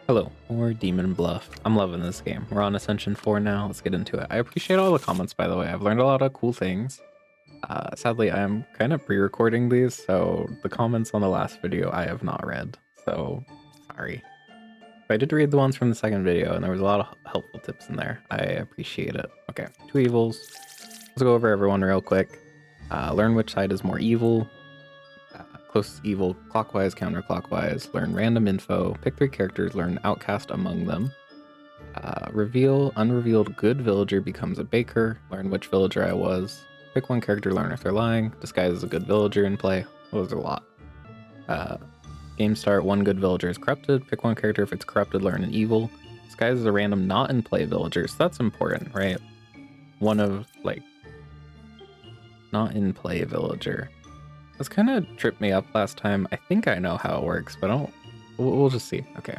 Hello, or Demon Bluff. I'm loving this game. We're on Ascension 4 now. Let's get into it. I appreciate all the comments, by the way. I've learned a lot of cool things. Sadly, I'm kind of pre-recording these, so the comments on the last video I have not read. So, sorry. But I did read the ones from the second video, and there was a lot of helpful tips in there. I appreciate it. Okay, 2 evils. Let's go over everyone real quick. Learn which side is more evil. Closest evil, clockwise, counterclockwise. Learn random info. Pick 3 characters. Learn outcast among them. Reveal unrevealed good villager becomes a baker. Learn which villager I was. Pick 1 character. Learn if they're lying. Disguise as a good villager in play. Those are a lot. Game start. 1 good villager is corrupted. Pick 1 character. If it's corrupted, learn an evil. Disguise as a random not in play villager. So that's important, right? One of not in play villager. This kind of tripped me up last time. I think I know how it works, but we'll just see. Okay.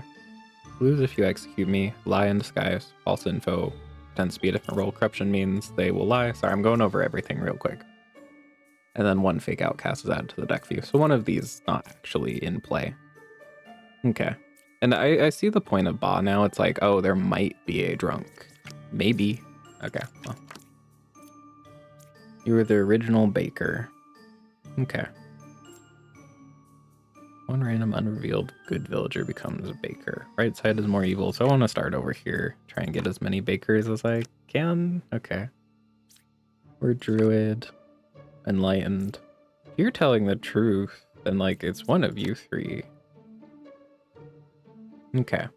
Lose if you execute me. Lie in disguise. False info. Tends to be a different role. Corruption means they will lie. Sorry, I'm going over everything real quick. And then 1 fake outcast is added to the deck view. So one of these is not actually in play. Okay. And I see the point of Ba now. It's like, oh, there might be a drunk. Maybe. Okay. Well. You were the original baker. Okay. 1 random unrevealed good villager becomes a baker. Right side is more evil, so I want to start over here. Try and get as many bakers as I can. Okay. We're druid. Enlightened. If you're telling the truth, then it's one of you 3. Okay.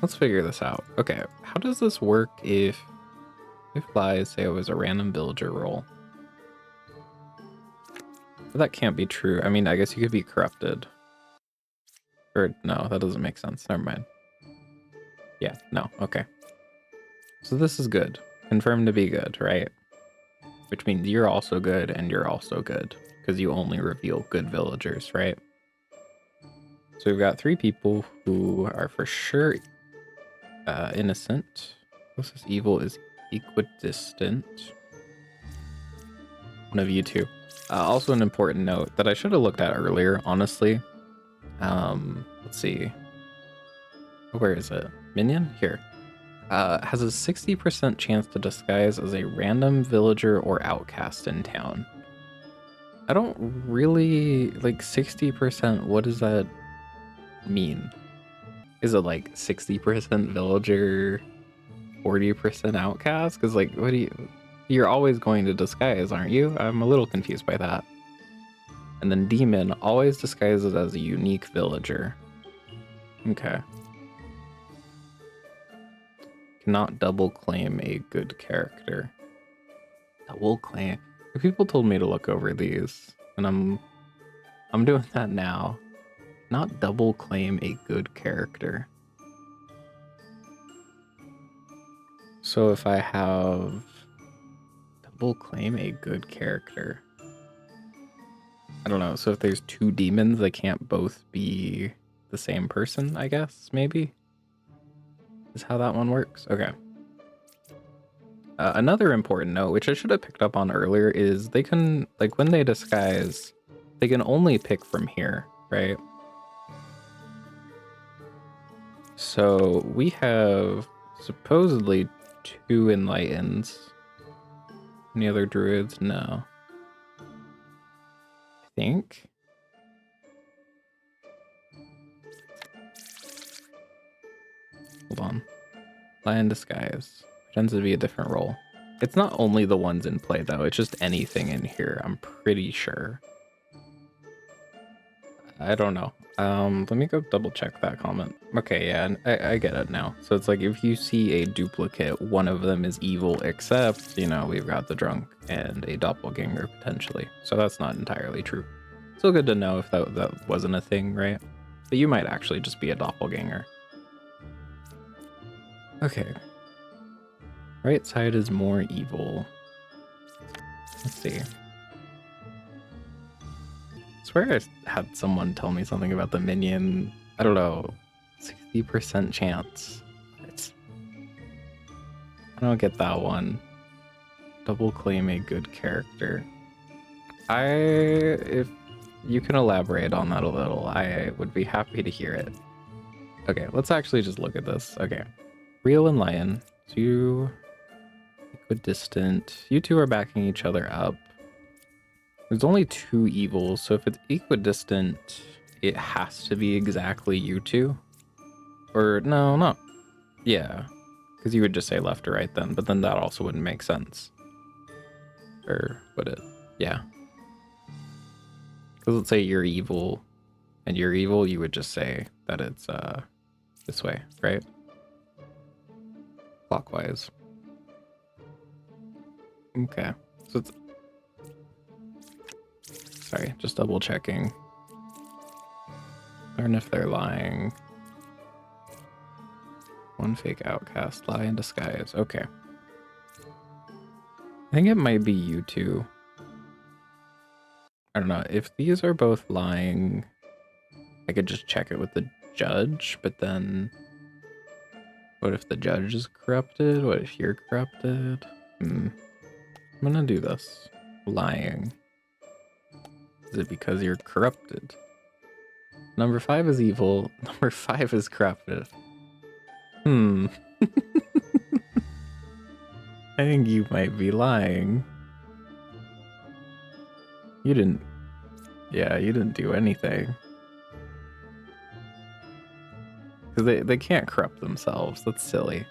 Let's figure this out. Okay, how does this work if lies say it was a random villager roll? But that can't be true. I mean, I guess you could be corrupted. Or no, that doesn't make sense. Never mind. Yeah, no, okay. So this is good. Confirmed to be good, right? Which means you're also good and you're also good. Because you only reveal good villagers, right? So we've got 3 people who are for sure innocent. Closest evil is equidistant. One of you 2. Also an important note that I should have looked at earlier, honestly. Let's see. Where is it? Minion? Here. Has a 60% chance to disguise as a random villager or outcast in town. I don't really... 60%, what does that mean? Is it 60% villager, 40% outcast? Because what do you... You're always going to disguise, aren't you? I'm a little confused by that. And then demon always disguises as a unique villager. Okay. Cannot double claim a good character. Double claim. People told me to look over these, and I'm doing that now. Not double claim a good character. So if I have double claim a good character, I don't know. So if there's 2 demons, they can't both be the same person, I guess, maybe? Is how that one works? Okay. Another important note, which I should have picked up on earlier, is they can, when they disguise, they can only pick from here, right? So we have supposedly 2 enlightens. Any other druids? No. I think. Hold on. Lion disguise. Tends to be a different role. It's not only the ones in play though, it's just anything in here, I'm pretty sure. I don't know. Let me go double check that comment. Okay, yeah, I get it now. So it's if you see a duplicate, one of them is evil, except, we've got the drunk and a doppelganger potentially. So that's not entirely true. Still good to know if that wasn't a thing, right? But you might actually just be a doppelganger. Okay. Right side is more evil. Let's see. I swear I had someone tell me something about the minion. I don't know. 60% chance. I don't get that one. Double claim a good character. If You can elaborate on that a little. I would be happy to hear it. Okay, let's actually just look at this. Okay. Real and Lion. So you equidistant. You two are backing each other up. There's only 2 evils, so if it's equidistant, it has to be exactly you two. Or no, not. Yeah. Because you would just say left or right then, but then that also wouldn't make sense. Or would it? Yeah. Because let's say you're evil and you're evil, you would just say that it's this way, right? Clockwise. Okay. So it's... Sorry, just double checking. Learn if they're lying. One fake outcast, lie in disguise. Okay. I think it might be you two. I don't know. If these are both lying, I could just check it with the judge, but then what if the judge is corrupted? What if you're corrupted? I'm gonna do this. Lying. Is it because you're corrupted? Number 5 is evil. Number 5 is corrupted. I think you might be lying. You didn't... Yeah, you didn't do anything. Because they can't corrupt themselves. That's silly.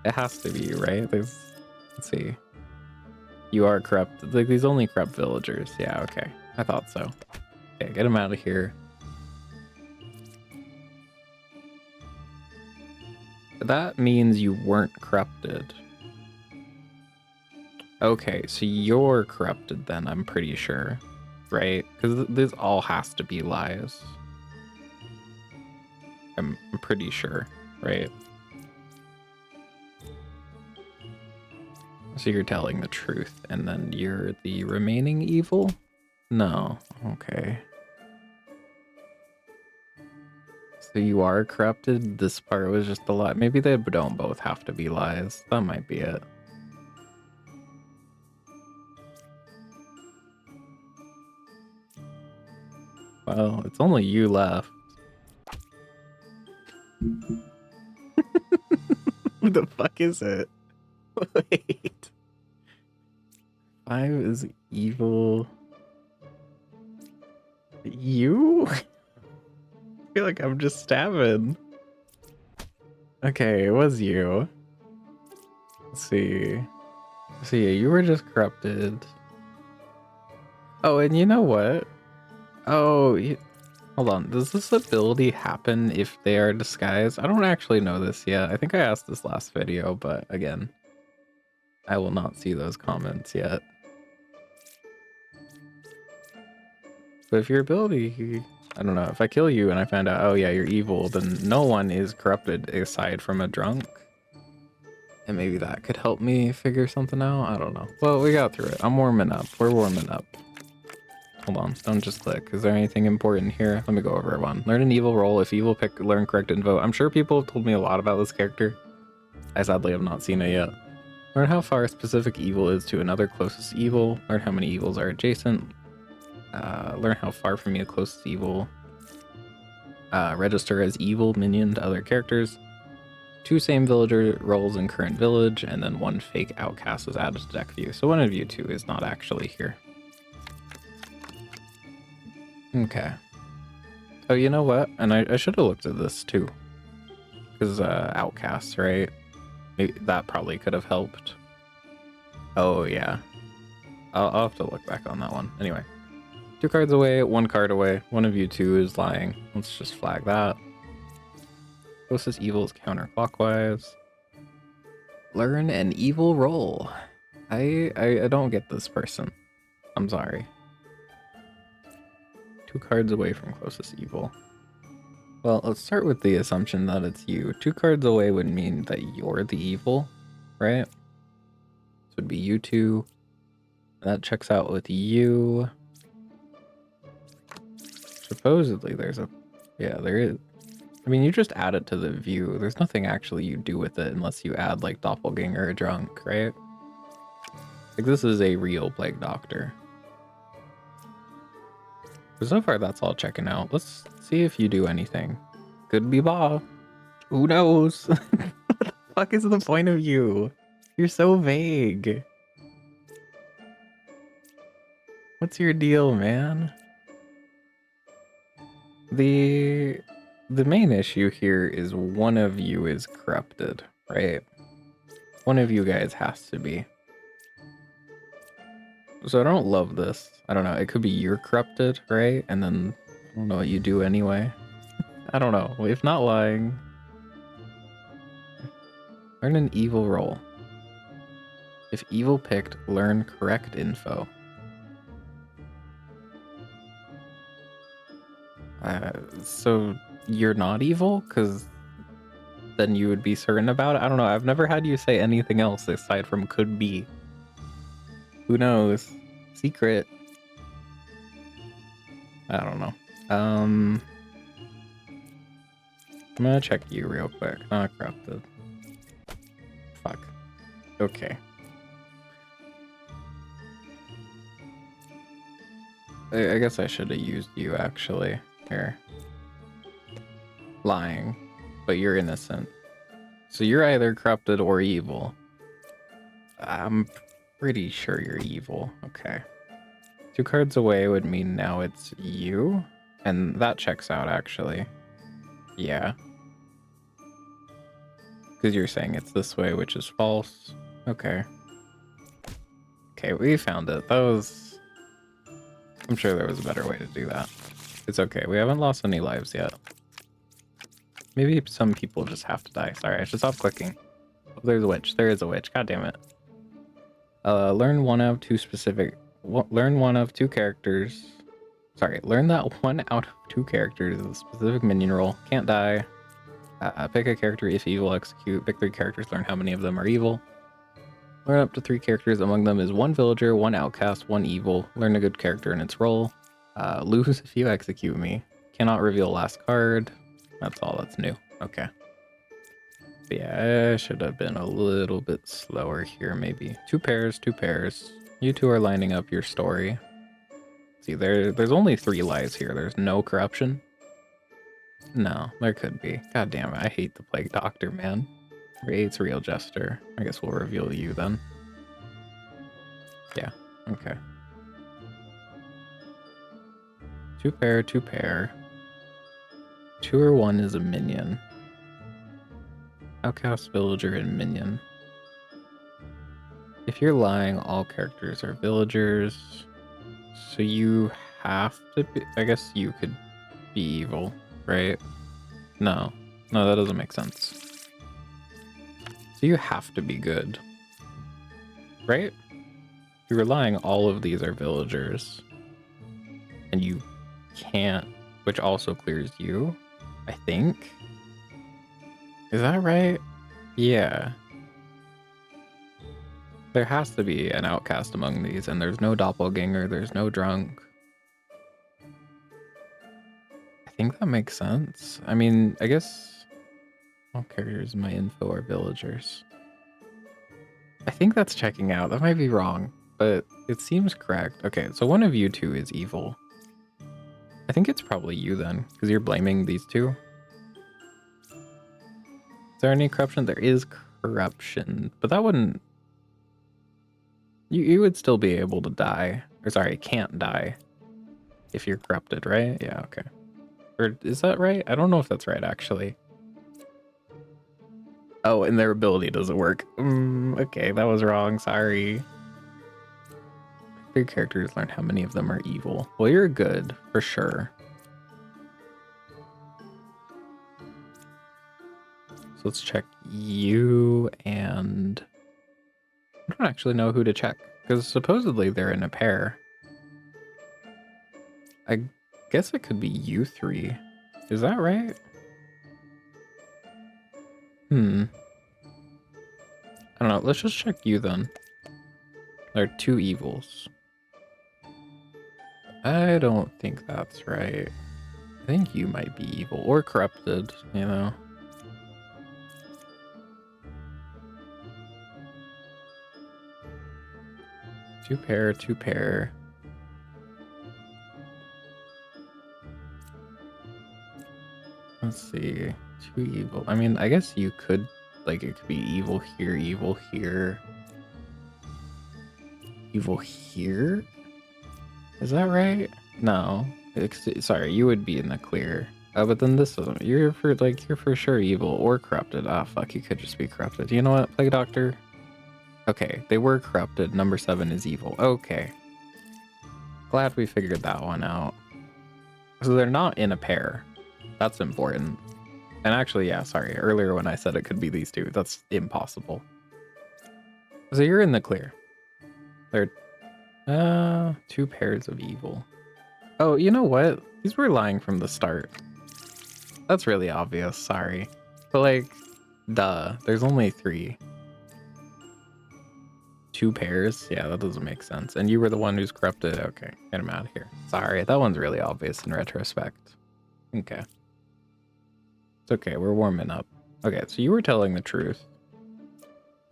It has to be, right? There's... Let's see. You are corrupt. Like, these only corrupt villagers. Yeah, okay. I thought so. Okay, get them out of here. That means you weren't corrupted. Okay, so you're corrupted then, I'm pretty sure. Right? Because this all has to be lies. I'm pretty sure, right? So you're telling the truth, and then you're the remaining evil? No. Okay. So you are corrupted? This part was just a lie. Maybe they don't both have to be lies. That might be it. Well, it's only you left. Who the fuck is it? Wait. 5 is evil. You? I feel like I'm just stabbing. Okay, it was you. Let's see. So yeah, you were just corrupted. Oh, and you know what? Oh, hold on. Does this ability happen if they are disguised? I don't actually know this yet. I think I asked this last video, but again, I will not see those comments yet. But if your ability, I don't know, if I kill you and I find out, oh yeah, you're evil, then no one is corrupted aside from a drunk. And maybe that could help me figure something out. I don't know. Well, we got through it. I'm warming up. We're warming up. Hold on. Don't just click. Is there anything important here? Let me go over one. Learn an evil role. If evil, pick, learn, correct, and vote. I'm sure people have told me a lot about this character. I sadly have not seen it yet. Learn how far a specific evil is to another closest evil. Learn how many evils are adjacent. Learn how far from your closest evil. Register as evil minion to other characters. 2 same villager roles in current village, and then 1 fake outcast is added to deck view. So one of you 2 is not actually here. Okay. Oh, you know what? And I should have looked at this too. Because outcasts, right? Maybe that probably could have helped. Oh, yeah. I'll have to look back on that one. Anyway. 2 cards away, 1 card away. One of you 2 is lying. Let's just flag that. Closest evil is counterclockwise. Learn an evil role. I don't get this person. I'm sorry. 2 cards away from closest evil. Well, let's start with the assumption that it's you. 2 cards away would mean that you're the evil, right? This would be you 2. That checks out with you. Supposedly there's a... Yeah, there is. I mean, you just add it to the view. There's nothing actually you do with it unless you add, like, doppelganger or drunk, right? Like, this is a real plague doctor. But so far, that's all checking out. Let's see if you do anything. Could be Bob. Who knows? What the fuck is the point of you? You're so vague. What's your deal, man? The main issue here is one of you is corrupted, right? One of you guys has to be. So I don't love this. I don't know. It could be you're corrupted, right? And then I don't know what you do anyway. I don't know. If not lying, learn an evil role. If evil picked, learn correct info. So you're not evil? Because then you would be certain about it? I don't know. I've never had you say anything else aside from could be. Who knows? Secret. I don't know. I'm gonna check you real quick. Not corrupted. Fuck. Okay. I guess I should have used you actually. Here. Lying. But you're innocent. So you're either corrupted or evil. I'm pretty sure you're evil. Okay. 2 cards away would mean now it's you. And that checks out actually. Yeah. Because you're saying it's this way, which is false. Okay. Okay, we found it. That was... I'm sure there was a better way to do that. It's okay. We haven't lost any lives yet. Maybe some people just have to die. Sorry, I should stop clicking. Oh, there's a witch. There is a witch. God damn it. Learn one of 2 specific... learn one of 2 characters. Sorry, learn that 1 out of 2 characters is a specific minion role. Can't die. Pick a character if evil, execute. Pick 3 characters, learn how many of them are evil. Learn up to 3 characters. Among them is 1 villager, 1 outcast, 1 evil. Learn a good character in its role. Lose if you execute me. Cannot reveal last card. That's all that's new. Okay. But yeah, I should have been a little bit slower here, maybe. 2 pairs, 2 pairs. You 2 are lining up your story. See, there's only 3 lies here. There's no corruption. No, there could be. God damn it, I hate the Plague Doctor, man. Creates real jester. I guess we'll reveal you then. Yeah, okay. 2 pair, 2 pair. 2 or 1 is a minion. Outcast, villager, and minion. If you're lying, all characters are villagers. So you have to be... I guess you could be evil, right? No. No, that doesn't make sense. So you have to be good. Right? If you're lying, all of these are villagers. And you can't... Which also clears you, I think. Is that right? Yeah. There has to be an outcast among these, and there's no doppelganger, there's no drunk. I think that makes sense. I mean, I guess all characters in my info are villagers. I think that's checking out. That might be wrong, but it seems correct. Okay, so one of you 2 is evil. I think it's probably you then, because you're blaming these 2. Is there any corruption? There is corruption, but that wouldn't... You would still be able to die. Or sorry, can't die if you're corrupted, right? Yeah, okay. Or is that right? I don't know if that's right, actually. Oh, and their ability doesn't work. Okay, that was wrong. Sorry. 3 characters, learn how many of them are evil. Well, you're good, for sure. So let's check you and... I don't actually know who to check, because supposedly they're in a pair. I guess it could be you 3. Is that right? I don't know. Let's just check you then. There are 2 evils. I don't think that's right. I think you might be evil or corrupted, you know. Two pair, 2 pair. Let's see. Two evil. I mean, I guess you could, like, it could be evil here, evil here. Evil here? Is that right? No. Sorry, you would be in the clear. But then this doesn't. You're for sure evil or corrupted. Ah, fuck, you could just be corrupted. You know what? Plague Doctor? Okay, they were corrupted. Number 7 is evil. Okay. Glad we figured that one out. So they're not in a pair. That's important. And actually, yeah, sorry. Earlier when I said it could be these two, that's impossible. So you're in the clear. They're 2 pairs of evil. Oh, you know what? These were lying from the start. That's really obvious, sorry. But like, duh, there's only 3. 2 pairs? Yeah, that doesn't make sense. And you were the one who's corrupted? Okay, get him out of here. Sorry, that one's really obvious in retrospect. Okay. It's okay, we're warming up. Okay, so you were telling the truth.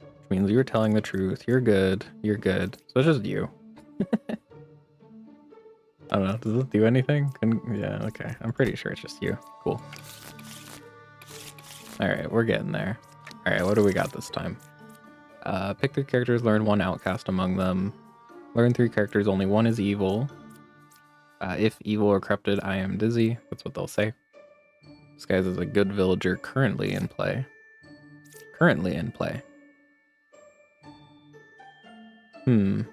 Which means you were telling the truth. You're good. You're good. So it's just you. I don't know, does this do anything? Yeah, okay. I'm pretty sure it's just you. Cool. Alright, we're getting there. Alright, what do we got this time? Pick 3 characters, learn 1 outcast among them. Learn 3 characters, only 1 is evil. If evil or corrupted, I am dizzy. That's what they'll say. Disguise as a good villager currently in play. Currently in play. Wonder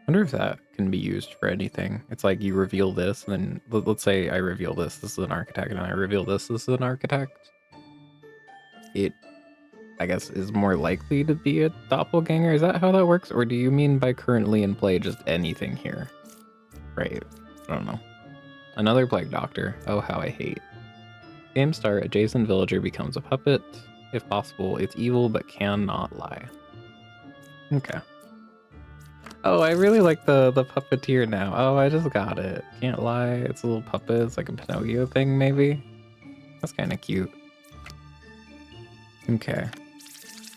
if that can be used for anything. It's like you reveal this, and then let's say I reveal this is an architect, and I reveal this is an architect. It, I guess, is more likely to be a doppelganger. Is that how that works? Or do you mean by currently in play just anything here? Right. I don't know. Another plague doctor. Oh, how I hate. Game start, adjacent villager becomes a puppet. If possible, it's evil but cannot lie. Okay. Oh, I really like the puppeteer now. Oh, I just got it. Can't lie. It's a little puppet. It's like a Pinocchio thing, maybe. That's kind of cute. Okay.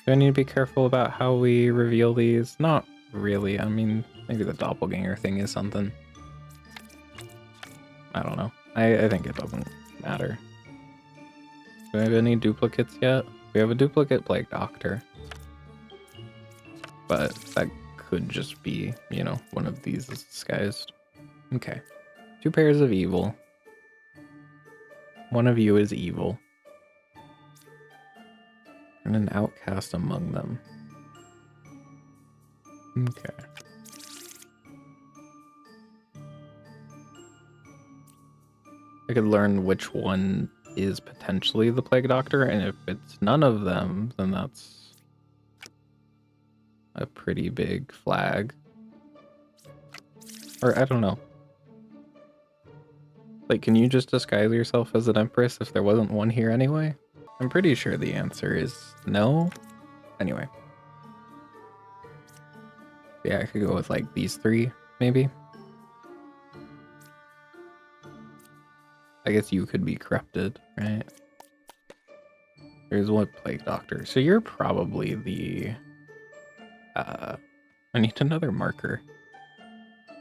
Do I need to be careful about how we reveal these? Not really. I mean, maybe the doppelganger thing is something. I don't know. I think it doesn't matter. Do we have any duplicates yet? We have a duplicate plague doctor. But that could just be, you know, one of these is disguised. Okay. 2 pairs of evil. One of you is evil. And an outcast among them. Okay. I could learn which one is potentially the plague doctor, and if it's none of them, then that's a pretty big flag. Or I don't know. Like, can you just disguise yourself as an empress if there wasn't one here anyway? I'm pretty sure the answer is no. Anyway. Yeah, I could go with like these 3, maybe. I guess you could be corrupted, right? There's one plague doctor. So you're probably the... I need another marker.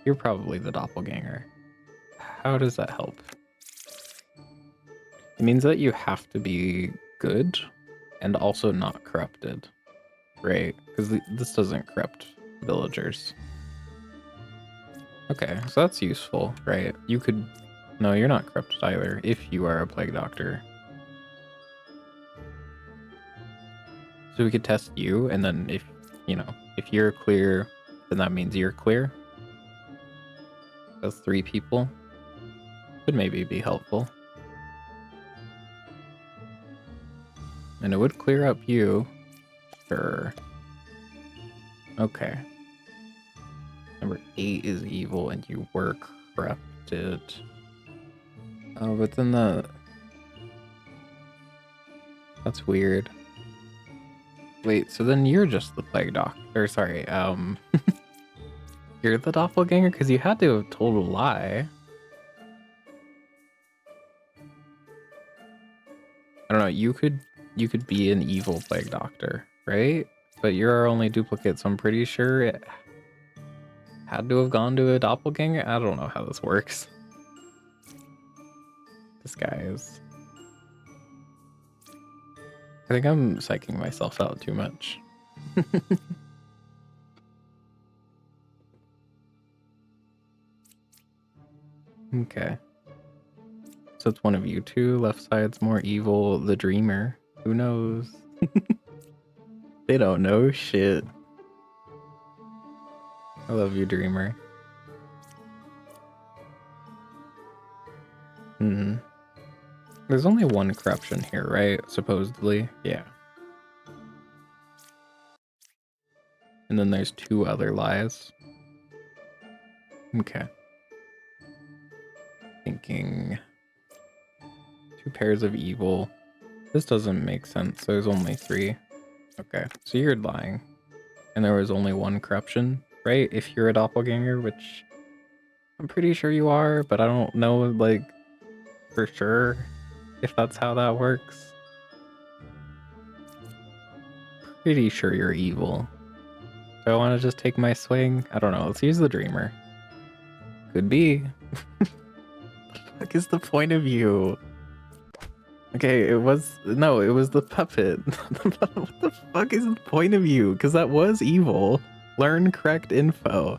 You're probably the doppelganger. How does that help? It means that you have to be good and also not corrupted, right? Because this doesn't corrupt villagers. Okay, so that's useful, right? You could... No, you're not corrupted either if you are a plague doctor. So we could test you, and then if, you know, if you're clear, then that means you're clear. That's 3 people. Could maybe be helpful. And it would clear up you. Sure. Okay. Number 8 is evil, and you were corrupted. Oh, but then that's weird. Wait, so then you're just the plague doctor. Sorry, you're the doppelganger? Because you had to have told a lie. I don't know, you could be an evil plague doctor, right? But you're our only duplicate, so I'm pretty sure it had to have gone to a doppelganger. I don't know how this works. disguise. I think I'm psyching myself out too much. Okay. So it's one of you two. Left side's more evil. The dreamer. Who knows? They don't know shit. I love you, dreamer. There's only one corruption here, right? Supposedly. Yeah. And then there's 2 other lies. Okay. Thinking 2 pairs of evil. This doesn't make sense. There's only 3. Okay. So you're lying. And there was only 1 corruption, right? If you're a doppelganger, which I'm pretty sure you are, but I don't know, like, for sure if that's how that works. Pretty sure you're evil. Do I want to just take my swing? I don't know. Let's use the dreamer. Could be. What the fuck is the point of you? Okay, it was the puppet. What the fuck is the point of you? Because that was evil. Learn correct info.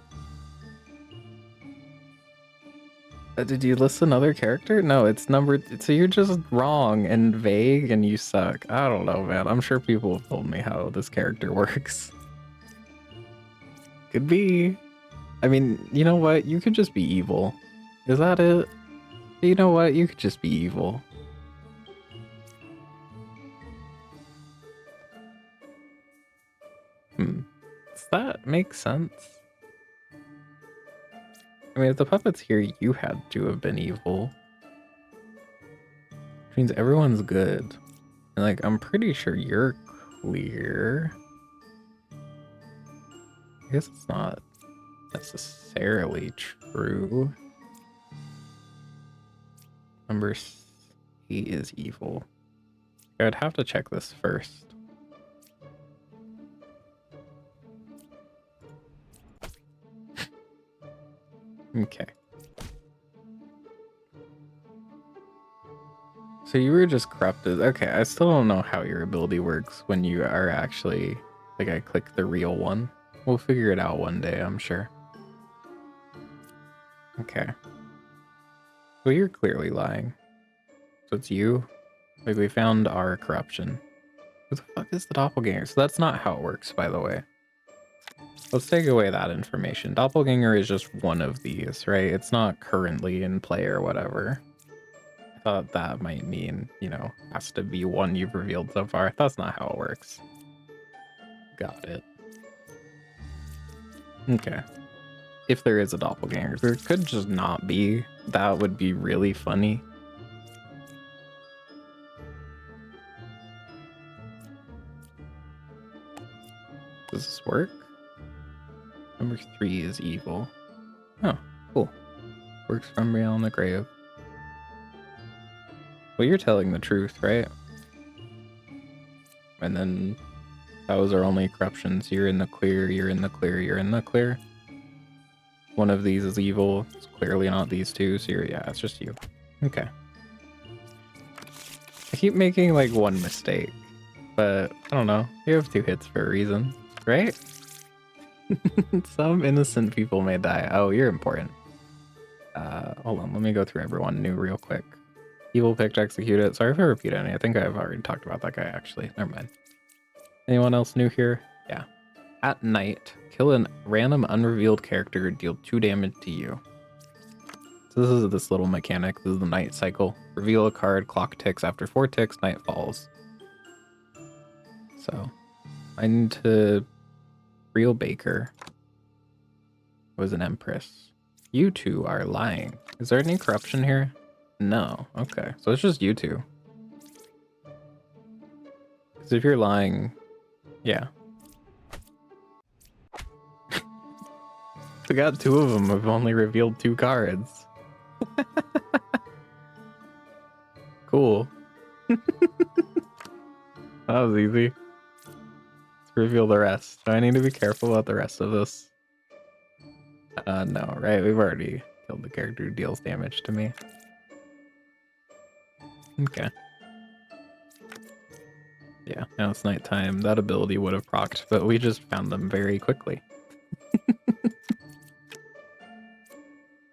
Did you list another character? No, it's number. So you're just wrong and vague and you suck. I don't know, man. I'm sure people have told me how this character works. Could be. I mean, you know what? You could just be evil. Is that it? You know what? You could just be evil. Does that make sense? I mean, if the puppet's here, you had to have been evil. Which means everyone's good. And, like, I'm pretty sure you're clear. I guess it's not necessarily true. Number 8 is evil. I would have to check this first. Okay. So you were just corrupted. Okay, I still don't know how your ability works when you are actually... Like, I click the real one. We'll figure it out one day, I'm sure. Okay. Well, you're clearly lying. So it's you? Like, we found our corruption. Who the fuck is the doppelganger? So that's not how it works, by the way. Let's take away that information. Doppelganger is just one of these, right? It's not currently in play or whatever. I thought that might mean, you know, has to be one you've revealed so far. That's not how it works. Got it. Okay. If there is a doppelganger, there could just not be. That would be really funny. Does this work? Number 3 is evil. Oh, cool. Works from beyond the grave. Well, you're telling the truth, right? And then those are only corruptions. You're in the clear, you're in the clear, you're in the clear. One of these is evil. It's clearly not these 2, so yeah, it's just you. Okay. I keep making like one mistake, but I don't know. You have 2 hits for a reason, right? Some innocent people may die. Oh, you're important. Hold on, let me go through everyone new real quick. Evil picked, execute it. Sorry if I repeat any. I think I've already talked about that guy, actually. Never mind. Anyone else new here? Yeah. At night, kill a random unrevealed character, deal 2 damage to you. So this is this little mechanic. This is the night cycle. Reveal a card, clock ticks. After 4 ticks, night falls. So I need to... Real Baker was an empress. You 2 are lying. Is there any corruption here? No. Okay. So it's just you 2. Because if you're lying... Yeah. We got 2 of them. We've only revealed 2 cards. Cool. That was easy. Let's reveal the rest. Do I need to be careful about the rest of this? No, right? We've already killed the character who deals damage to me. Okay. Yeah, now it's nighttime. That ability would have procced, but we just found them very quickly.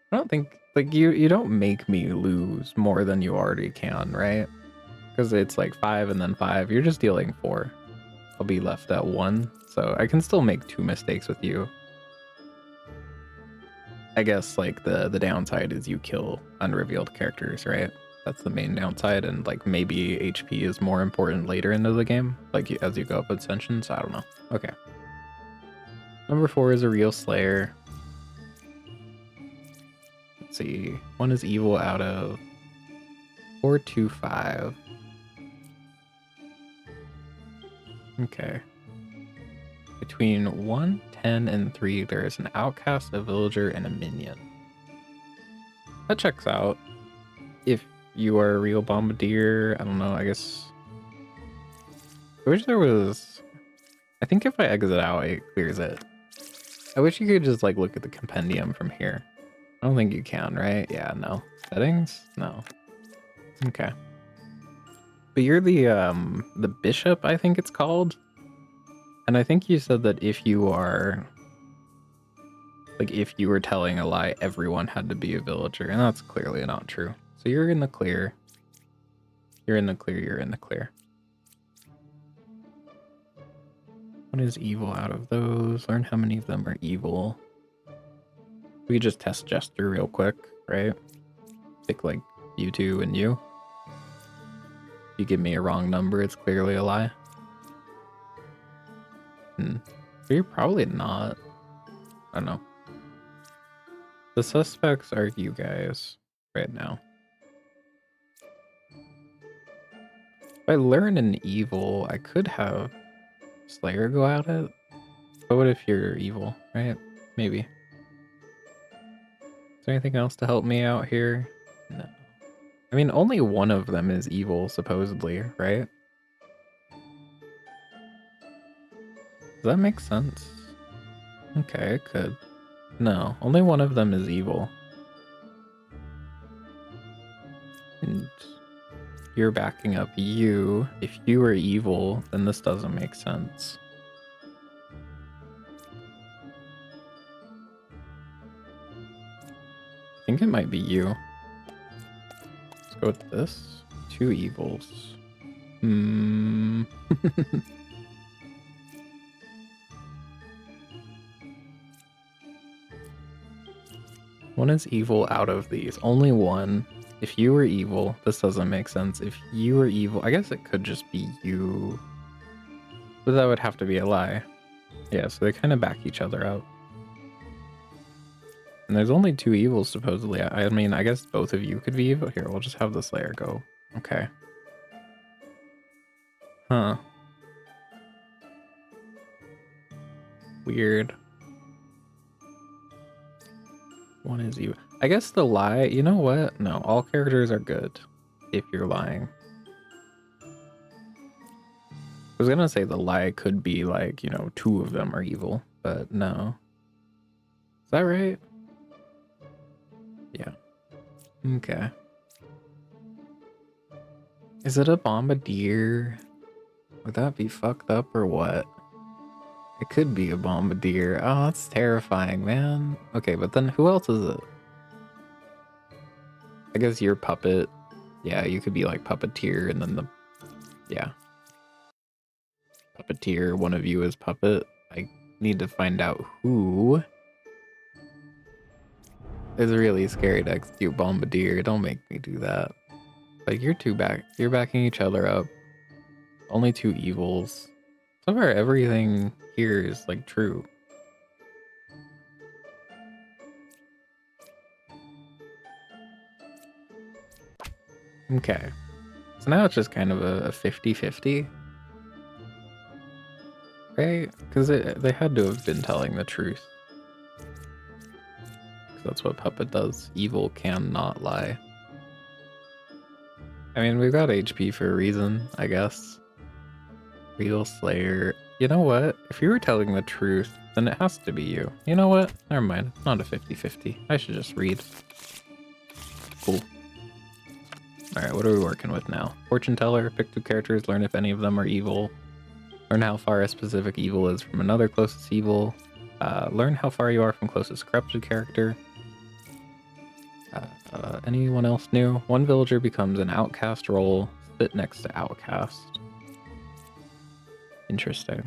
I don't think, like, you don't make me lose more than you already can, right? Because it's like 5 and then 5. You're just dealing 4. I'll be left at 1, so I can still make 2 mistakes with you. I guess, like, the downside is you kill unrevealed characters, right? That's the main downside, and, like, maybe HP is more important later into the game, like, as you go up Ascension, so I don't know. Okay. Number 4 is a real Slayer. Let's see. 1 is evil out of 4, 2, 5. Okay. Between 1, 10, and 3, there is an outcast, a villager, and a minion. That checks out. If you are a real bombardier, I don't know, I guess... I wish there was... I think if I exit out, it clears it. I wish you could just, like, look at the compendium from here. I don't think you can, right? Yeah, no. Settings? No. Okay. But you're the bishop, I think it's called. And I think you said that if you are... Like, if you were telling a lie, everyone had to be a villager. And that's clearly not true. So you're in the clear. You're in the clear, you're in the clear. What is evil out of those? Learn how many of them are evil. We could just test Jester real quick, right? Pick, like, you two and you. If you give me a wrong number, it's clearly a lie. But you're probably not. I don't know. The suspects are you guys right now. If I learn an evil, I could have Slayer go at it. But what if you're evil, right? Maybe. Is there anything else to help me out here? No. I mean, only one of them is evil, supposedly, right? Does that make sense? Okay, it could. No, only one of them is evil. And you're backing up you. If you are evil, then this doesn't make sense. I think it might be you. Let's go with this. 2 evils. One is evil out of these. Only one. If you were evil, this doesn't make sense. If you were evil, I guess it could just be you. But that would have to be a lie. Yeah, so they kind of back each other up. And there's only 2 evils, supposedly. I mean, I guess both of you could be evil. Here, we'll just have the Slayer go. Okay. Huh. Weird. One is evil. I guess the lie, you know what? No, all characters are good if you're lying. I was gonna say the lie could be like, you know, 2 of them are evil, but no. Is that right? Yeah. Okay. Is it a bombardier? Would that be fucked up or what? It could be a bombardier. Oh, that's terrifying, man. Okay, but then who else is it? I guess you're puppet. Yeah, you could be like puppeteer and then the... Yeah. Puppeteer, one of you is puppet. I need to find out who. It's really scary to execute bombardier. Don't make me do that. Like, you're backing each other up. Only 2 evils. So far, everything here is, like, true. Okay. So now it's just kind of a 50-50. Right? Because they had to have been telling the truth. Because that's what Puppet does. Evil cannot lie. I mean, we've got HP for a reason, I guess. Real Slayer. You know what? If you were telling the truth, then it has to be you. You know what? Never mind. It's not a 50-50. I should just read. Cool. Alright, what are we working with now? Fortune teller, pick 2 characters, learn if any of them are evil. Learn how far a specific evil is from another closest evil. Learn how far you are from closest corrupted character. Anyone else new? 1 villager becomes an outcast role. Sit next to outcast. Interesting.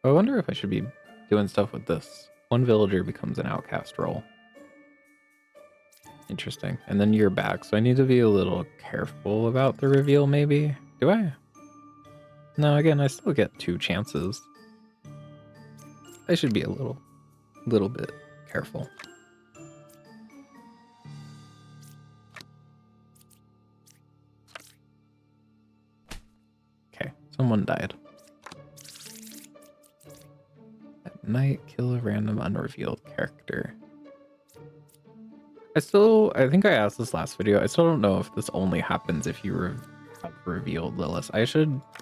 I wonder if I should be doing stuff with this. 1 villager becomes an outcast role. Interesting. And then you're back, so I need to be a little careful about the reveal, maybe? Do I? No, again, I still get 2 chances. I should be a little bit careful. Okay, someone died. At night, kill a random unrevealed character. I think I asked this last video. I still don't know if this only happens if you have revealed Lilith.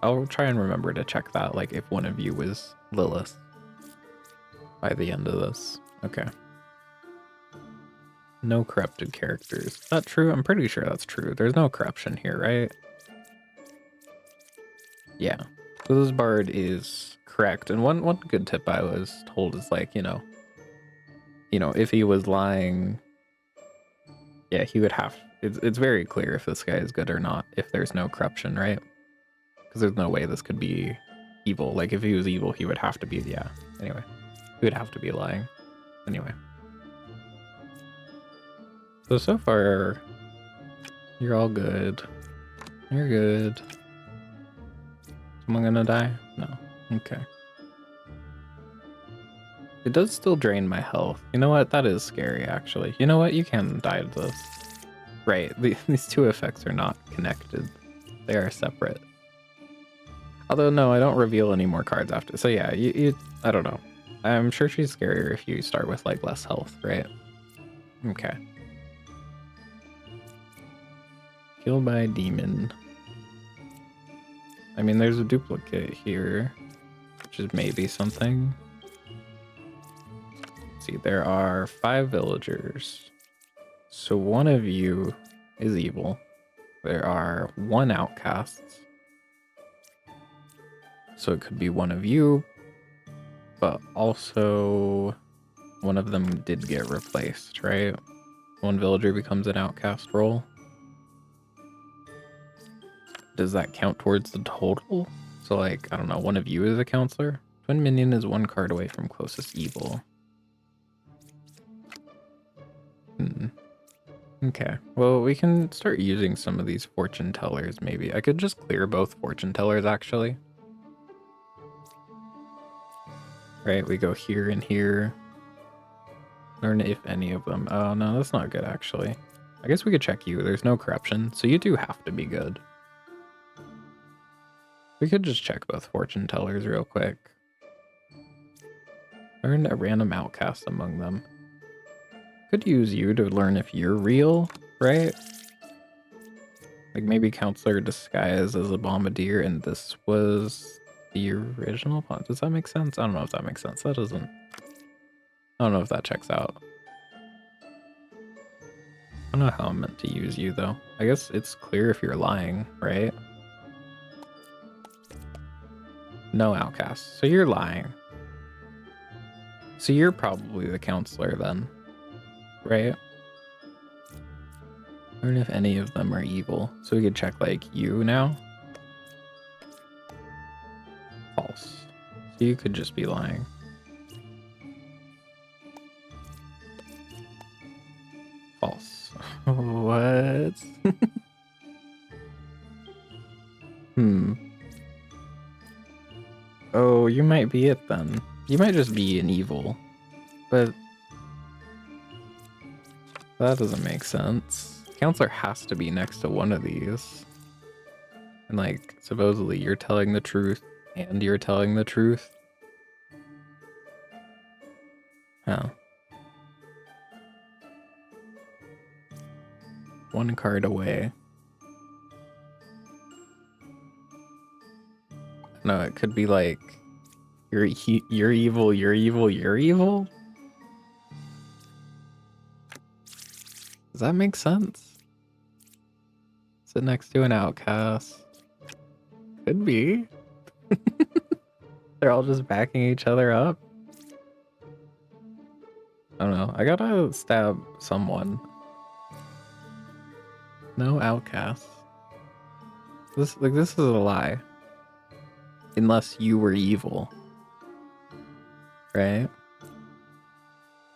I'll try and remember to check that, like if one of you was Lilith by the end of this. Okay. No corrupted characters. Is that true? I'm pretty sure that's true. There's no corruption here, right? Yeah. So this bard is correct. And one good tip I was told is like, you know, if he was lying, yeah, he would have. It's very clear if this guy is good or not if there's no corruption, right? Because there's no way this could be evil. Like if he was evil, he would have to be. Yeah. Anyway, he would have to be lying. Anyway. So far, you're all good. You're good. Someone gonna die? No. Okay. It does still drain my health. You know what? That is scary, actually. You know what? You can die to this. Right. These 2 effects are not connected. They are separate. Although, no, I don't reveal any more cards after. So yeah, I don't know. I'm sure she's scarier if you start with, like, less health, right? Okay. Killed by a demon. I mean, there's a duplicate here, which is maybe something. Let's see, there are 5 villagers. So 1 of you is evil. There are 1 outcast. So it could be 1 of you, but also 1 of them did get replaced, right? 1 villager becomes an outcast role. Does that count towards the total? So like, I don't know, 1 of you is a counselor. Twin minion is 1 card away from closest evil. Okay, well, we can start using some of these fortune tellers, maybe. I could just clear both fortune tellers, actually. Right, we go here and here. Learn if any of them. Oh, no, that's not good, actually. I guess we could check you. There's no corruption, so you do have to be good. We could just check both fortune tellers real quick. Learn a random outcast among them. Could use you to learn if you're real, right? Like maybe counselor disguised as a bombardier and this was the original bomb. Does that make sense? I don't know if that makes sense. That doesn't. I don't know if that checks out. I don't know how I'm meant to use you though. I guess it's clear if you're lying, right? No outcasts. So you're lying. So you're probably the counselor then, right? Learn if any of them are evil. So we could check like you now. False. So you could just be lying. False. What? Oh, you might be it then. You might just be an evil. But that doesn't make sense. Counselor has to be next to one of these. And like, supposedly you're telling the truth and you're telling the truth. Oh. 1 card away. No, it could be like, you're evil, you're evil, you're evil? Does that make sense? Sit next to an outcast. Could be. They're all just backing each other up. I don't know. I gotta stab someone. No outcasts. This is a lie. Unless you were evil. Right?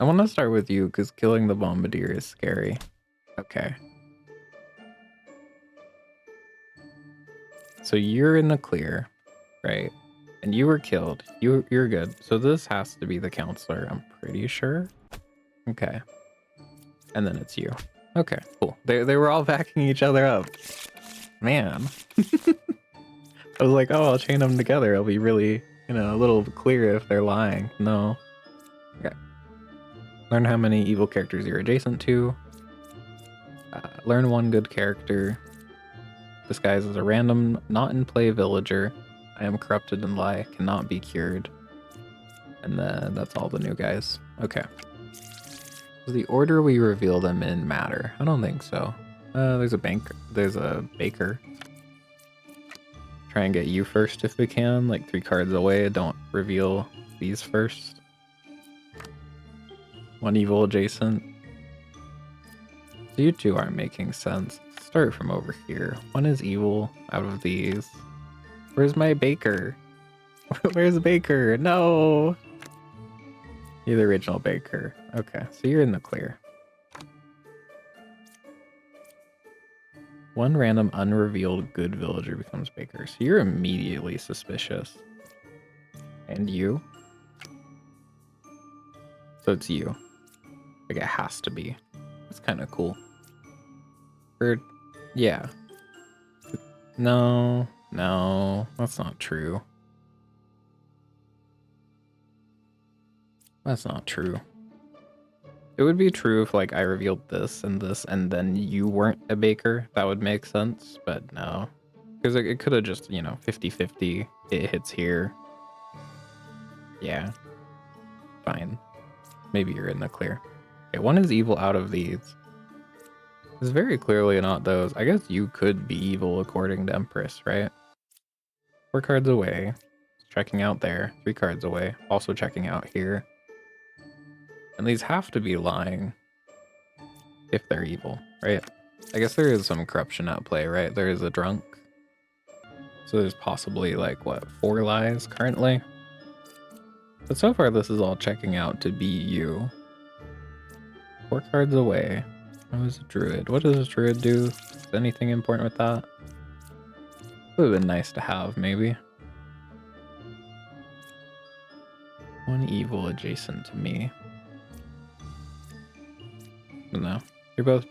I want to start with you because killing the bombardier is scary. Okay. So you're in the clear, right? And you were killed. You're good. So this has to be the counselor, I'm pretty sure. Okay. And then it's you. Okay, cool. They were all backing each other up. Man. I was like, oh, I'll chain them together. It'll be really, a little clear if they're lying. No. Okay. Learn how many evil characters you're adjacent to. Learn one good character. Disguise as a random, not in play villager. I am corrupted and lie. Cannot be cured. And then that's all the new guys. Okay. Does the order we reveal them in matter? I don't think so. There's a banker. There's a baker. Try and get you first if we can, like 3 cards away. Don't reveal these first. One evil adjacent. So you two aren't making sense. Start from over here. One is evil out of these. Where's my baker? Where's the baker? No! You're the original baker. Okay, so you're in the clear. One random unrevealed good villager becomes baker. So you're immediately suspicious. And you? So it's you. Like it has to be. That's kind of cool. Or, yeah. No, that's not true. That's not true. It would be true if like I revealed this and then you weren't a baker. That would make sense, but no. Because it could have just, 50-50. It hits here. Yeah. Fine. Maybe you're in the clear. Okay, one is evil out of these. It's very clearly not those. I guess you could be evil according to Empress, right? 4 cards away. Checking out there. 3 cards away. Also checking out here. And these have to be lying if they're evil, right? I guess there is some corruption at play, right? There is a drunk. So there's possibly like, what, 4 lies currently? But so far this is all checking out to be you. 4 cards away. Oh, is a druid. What does a druid do? Is anything important with that? Would have been nice to have, maybe. One evil adjacent to me. But no, you're both.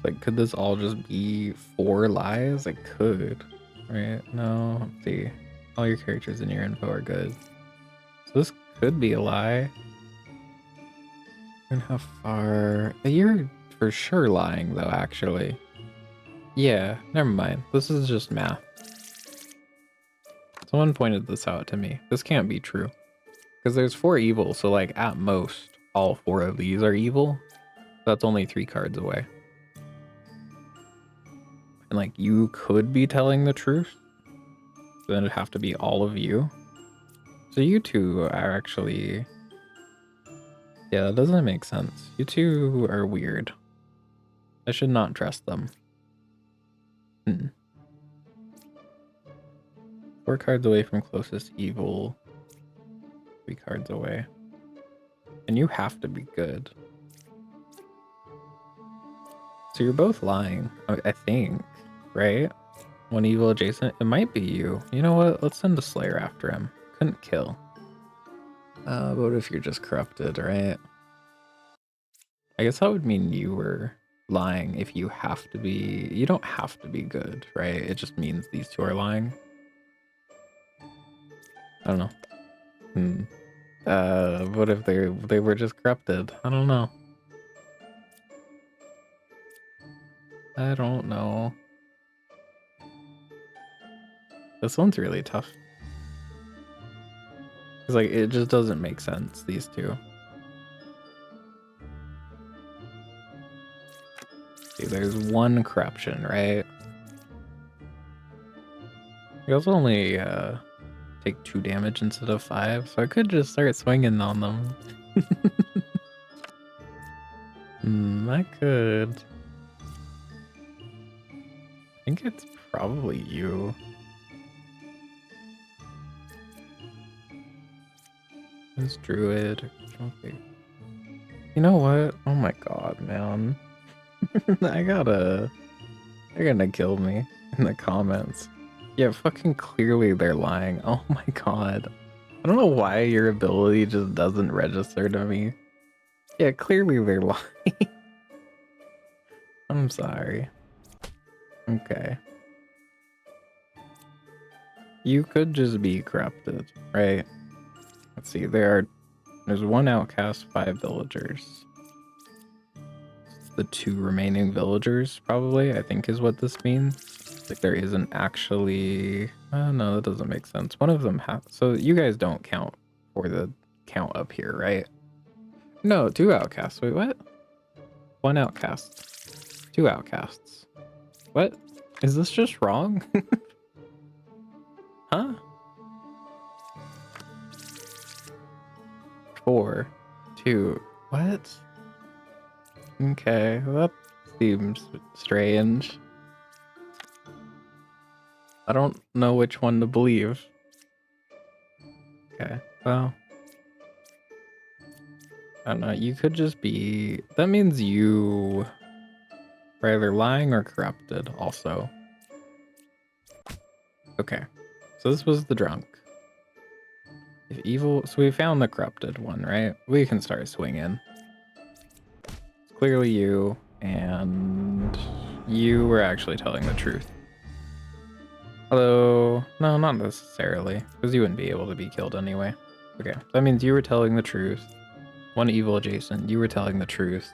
Like, could this all just be 4 lies? It could, right? No, let's see. All your characters in your info are good. So this could be a lie. And how far? You're for sure lying, though, actually. Yeah, never mind. This is just math. Someone pointed this out to me. This can't be true. Because there's 4 evil, so like at most, all 4 of these are evil. That's only 3 cards away. And like you could be telling the truth. Then it'd have to be all of you. So you two are actually... Yeah, that doesn't make sense. You two are weird. I should not trust them. 4 cards away from closest evil. 3 cards away. And you have to be good. So you're both lying, I think, right? One evil adjacent. It might be you. You know what? Let's send a Slayer after him. Couldn't kill. What if you're just corrupted, right? I guess that would mean you were lying if you have to be... You don't have to be good, right? It just means these two are lying. I don't know. What if they were just corrupted? I don't know. I don't know. This one's really tough. It's like, it just doesn't make sense, these two. see, there's 1 corruption, right? You also only take 2 damage instead of 5, so I could just start swinging on them. I could. I think it's probably you. This druid. Okay. You know what? Oh my god, man. They're gonna kill me in the comments. Yeah, fucking clearly they're lying. Oh my god. I don't know why your ability just doesn't register to me. Yeah, clearly they're lying. I'm sorry. Okay. You could just be corrupted, right? Let's see, there's 1 outcast, 5 villagers. The 2 remaining villagers, probably, I think is what this means. Like there isn't actually... no, that doesn't make sense. One of them has... So you guys don't count for the count up here, right? No, 2 outcasts. Wait, what? 1 outcast. 2 outcasts. What? Is this just wrong? Huh? 4, 2. What? Okay, well, that seems strange. I don't know which one to believe. Okay, well, I don't know. You could just be... That means you are either lying or corrupted also. Okay, so this was the drunk. If evil... So we found the corrupted one, right? We can start swinging. It's clearly you, and you were actually telling the truth. Although, no, not necessarily, because you wouldn't be able to be killed anyway. Okay, that means you were telling the truth. 1 evil adjacent, you were telling the truth.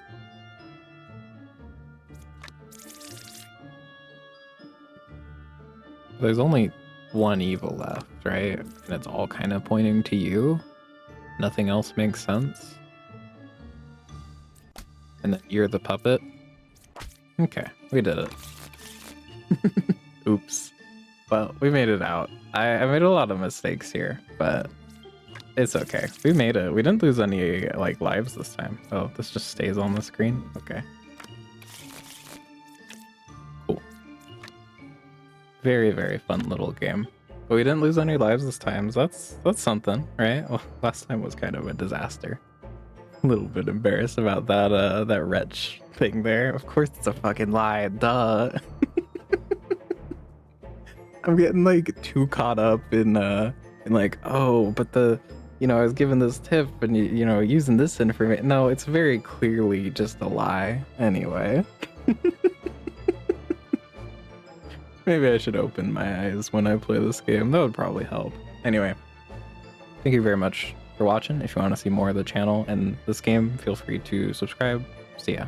There's only 1 evil left, right? And it's all kind of pointing to you. Nothing else makes sense. And then you're the puppet. Okay, we did it. Oops. Well, we made it out. I made a lot of mistakes here, but it's okay. We made it. We didn't lose any like lives this time. Oh, this just stays on the screen? Okay. Cool. Very, very fun little game. But we didn't lose any lives this time, so that's something, right? Well, last time was kind of a disaster. A little bit embarrassed about that wretch thing there. Of course it's a fucking lie, duh. I'm getting like too caught up in like, oh, but I was given this tip and using this information. No, it's very clearly just a lie anyway. Maybe I should open my eyes when I play this game. That would probably help. Anyway, thank you very much for watching. If you want to see more of the channel and this game, feel free to subscribe. See ya.